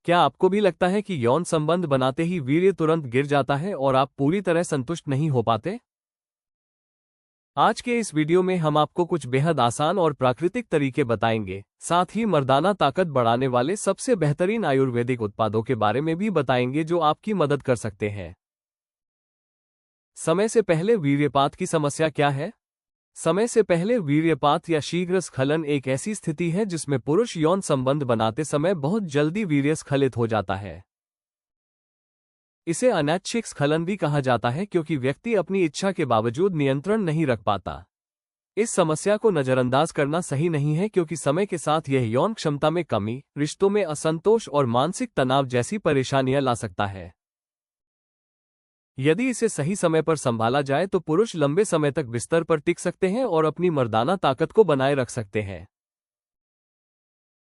क्या आपको भी लगता है कि यौन संबंध बनाते ही वीर्य तुरंत गिर जाता है और आप पूरी तरह संतुष्ट नहीं हो पाते? आज के इस वीडियो में हम आपको कुछ बेहद आसान और प्राकृतिक तरीके बताएंगे, साथ ही मर्दाना ताकत बढ़ाने वाले सबसे बेहतरीन आयुर्वेदिक उत्पादों के बारे में भी बताएंगे जो आपकी मदद कर सकते हैं। समय से पहले वीर्यपात की समस्या क्या है? समय से पहले वीर्यपात या शीघ्र स्खलन एक ऐसी स्थिति है जिसमें पुरुष यौन संबंध बनाते समय बहुत जल्दी वीर्य स्खलित हो जाता है। इसे अनैच्छिक स्खलन भी कहा जाता है क्योंकि व्यक्ति अपनी इच्छा के बावजूद नियंत्रण नहीं रख पाता। इस समस्या को नजरअंदाज करना सही नहीं है क्योंकि समय के साथ यह यौन क्षमता में कमी, रिश्तों में असंतोष और मानसिक तनाव जैसी परेशानियां ला सकता है। यदि इसे सही समय पर संभाला जाए तो पुरुष लंबे समय तक बिस्तर पर टिक सकते हैं और अपनी मर्दाना ताकत को बनाए रख सकते हैं।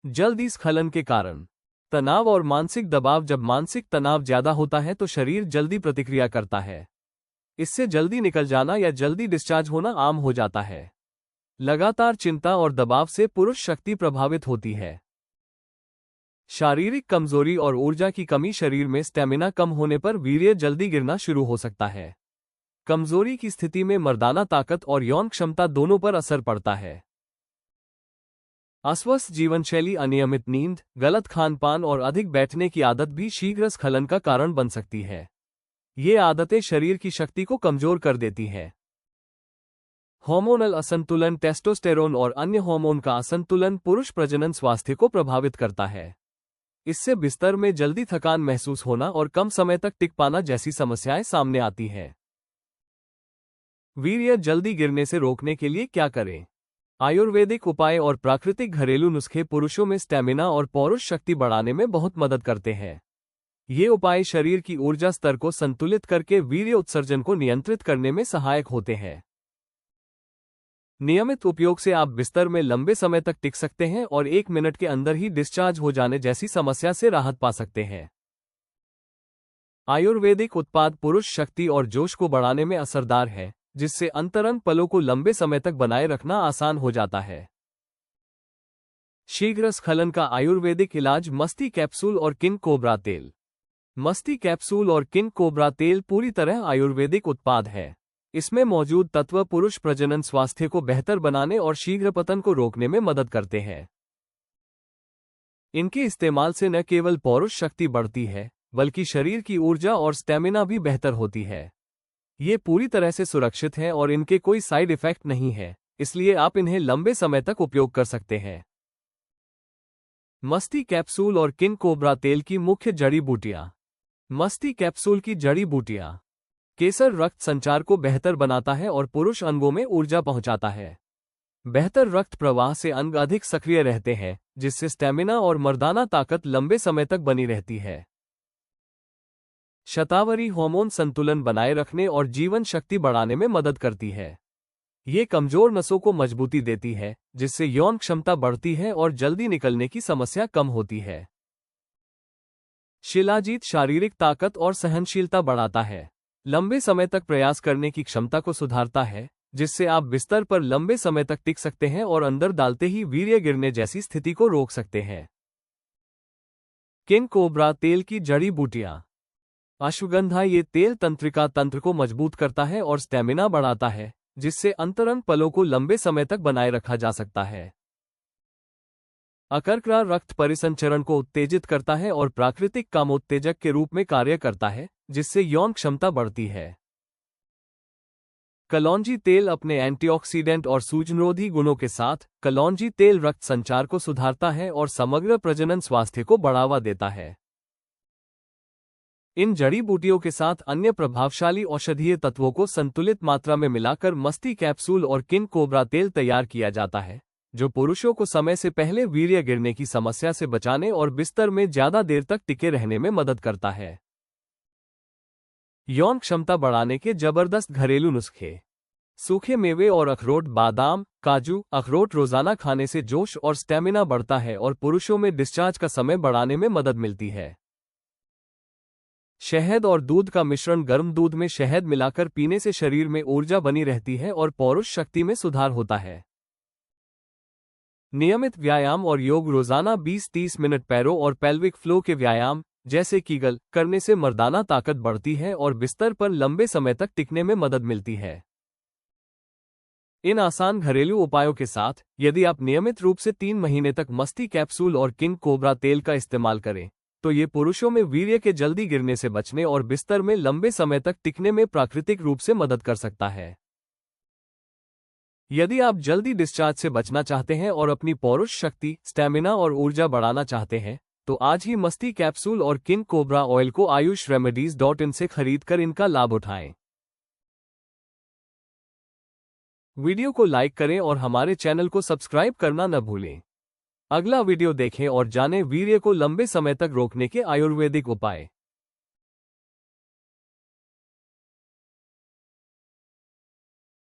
जल्दी स्खलन के कारण तनाव और मानसिक दबाव। जब मानसिक तनाव ज्यादा होता है तो शरीर जल्दी प्रतिक्रिया करता है। इससे जल्दी निकल जाना या जल्दी डिस्चार्ज होना आम हो जाता है। लगातार चिंता और दबाव से पुरुष शक्ति प्रभावित होती है। शारीरिक कमजोरी और ऊर्जा की कमी। शरीर में स्टेमिना कम होने पर वीर्य जल्दी गिरना शुरू हो सकता है। कमजोरी की स्थिति में मर्दाना ताकत और यौन क्षमता दोनों पर असर पड़ता है। अस्वस्थ जीवनशैली, अनियमित नींद, गलत खानपान और अधिक बैठने की आदत भी शीघ्र स्खलन का कारण बन सकती है। ये आदतें शरीर की शक्ति को कमजोर कर देती हैं। हार्मोनल असंतुलन, टेस्टोस्टेरोन और अन्य हार्मोन का असंतुलन पुरुष प्रजनन स्वास्थ्य को प्रभावित करता है। इससे बिस्तर में जल्दी थकान महसूस होना और कम समय तक टिक पाना जैसी समस्याएं सामने आती हैं। वीर्य जल्दी गिरने से रोकने के लिए क्या करें? आयुर्वेदिक उपाय और प्राकृतिक घरेलू नुस्खे पुरुषों में स्टेमिना और पौरुष शक्ति बढ़ाने में बहुत मदद करते हैं। ये उपाय शरीर की ऊर्जा स्तर को संतुलित करके वीर्य उत्सर्जन को नियंत्रित करने में सहायक होते हैं। नियमित उपयोग से आप बिस्तर में लंबे समय तक टिक सकते हैं और 1 मिनट के अंदर ही डिस्चार्ज हो जाने जैसी समस्या से राहत पा सकते हैं। आयुर्वेदिक उत्पाद पुरुष शक्ति और जोश को बढ़ाने में असरदार है, जिससे अंतरंग पलों को लंबे समय तक बनाए रखना आसान हो जाता है। शीघ्र स्खलन का आयुर्वेदिक इलाज मस्ती कैप्सूल और किंग कोबरा तेल। मस्ती कैप्सूल और किंग कोबरा तेल पूरी तरह आयुर्वेदिक उत्पाद है। इसमें मौजूद तत्व पुरुष प्रजनन स्वास्थ्य को बेहतर बनाने और शीघ्र पतन को रोकने में मदद करते हैं। इनके इस्तेमाल से न केवल पौरुष शक्ति बढ़ती है, बल्कि शरीर की ऊर्जा और स्टेमिना भी बेहतर होती है। ये पूरी तरह से सुरक्षित हैं और इनके कोई साइड इफेक्ट नहीं है, इसलिए आप इन्हें लंबे समय तक उपयोग कर सकते हैं। मस्ती कैप्सूल और किंग कोबरा तेल की मुख्य जड़ी बूटियां। मस्ती कैप्सूल की जड़ी बूटियां। केसर रक्त संचार को बेहतर बनाता है और पुरुष अंगों में ऊर्जा पहुंचाता है। बेहतर रक्त प्रवाह से अंग अधिक सक्रिय रहते हैं, जिससे स्टेमिना और मर्दाना ताकत लंबे समय तक बनी रहती है। शतावरी हार्मोन संतुलन बनाए रखने और जीवन शक्ति बढ़ाने में मदद करती है। ये कमजोर नसों को मजबूती देती है, जिससे यौन क्षमता बढ़ती है और जल्दी निकलने की समस्या कम होती है। शिलाजीत शारीरिक ताकत और सहनशीलता बढ़ाता है। लंबे समय तक प्रयास करने की क्षमता को सुधारता है, जिससे आप बिस्तर पर लंबे समय तक टिक सकते हैं और अंदर डालते ही वीर्य गिरने जैसी स्थिति को रोक सकते हैं। किंग कोबरा तेल की जड़ी बूटियां। अश्वगंधा। ये तेल तंत्रिका तंत्र को मजबूत करता है और स्टेमिना बढ़ाता है, जिससे अंतरंग पलों को लंबे समय तक बनाए रखा जा सकता है। अकर्करा रक्त परिसंचरण को उत्तेजित करता है और प्राकृतिक कामोत्तेजक के रूप में कार्य करता है, जिससे यौन क्षमता बढ़ती है। कलौंजी तेल अपने एंटीऑक्सीडेंट और सूजनरोधी गुणों के साथ कलौंजी तेल रक्त संचार को सुधारता है और समग्र प्रजनन स्वास्थ्य को बढ़ावा देता है। इन जड़ी बूटियों के साथ अन्य प्रभावशाली औषधीय तत्वों को संतुलित मात्रा में मिलाकर मस्ती कैप्सूल और किंग कोबरा तेल तैयार किया जाता है, जो पुरुषों को समय से पहले वीर्य गिरने की समस्या से बचाने और बिस्तर में ज्यादा देर तक टिके रहने में मदद करता है। यौन क्षमता बढ़ाने के जबरदस्त घरेलू नुस्खे। सूखे मेवे और अखरोट, बादाम, काजू, अखरोट रोजाना खाने से जोश और स्टेमिना बढ़ता है और पुरुषों में डिस्चार्ज का समय बढ़ाने में मदद मिलती है। शहद और दूध का मिश्रण। गर्म दूध में शहद मिलाकर पीने से शरीर में ऊर्जा बनी रहती है और पौरुष शक्ति में सुधार होता है। नियमित व्यायाम और योग रोजाना 20-30 मिनट पैरों और पेल्विक फ्लो के व्यायाम जैसे कीगल करने से मर्दाना ताकत बढ़ती है और बिस्तर पर लंबे समय तक टिकने में मदद मिलती है। इन आसान घरेलू उपायों के साथ यदि आप नियमित रूप से 3 महीने तक मस्ती कैप्सूल और किंग कोबरा तेल का इस्तेमाल करें तो ये पुरुषों में वीर्य के जल्दी गिरने से बचने और बिस्तर में लंबे समय तक टिकने में प्राकृतिक रूप से मदद कर सकता है। यदि आप जल्दी डिस्चार्ज से बचना चाहते हैं और अपनी पौरुष शक्ति, स्टैमिना और ऊर्जा बढ़ाना चाहते हैं तो आज ही मस्ती कैप्सूल और किंग कोबरा ऑयल को ayushRemedies.in से खरीदकर इनका लाभ उठाएं। वीडियो को लाइक करें और हमारे चैनल को सब्सक्राइब करना न भूलें। अगला वीडियो देखें और जानें वीर्य को लंबे समय तक रोकने के आयुर्वेदिक उपाय।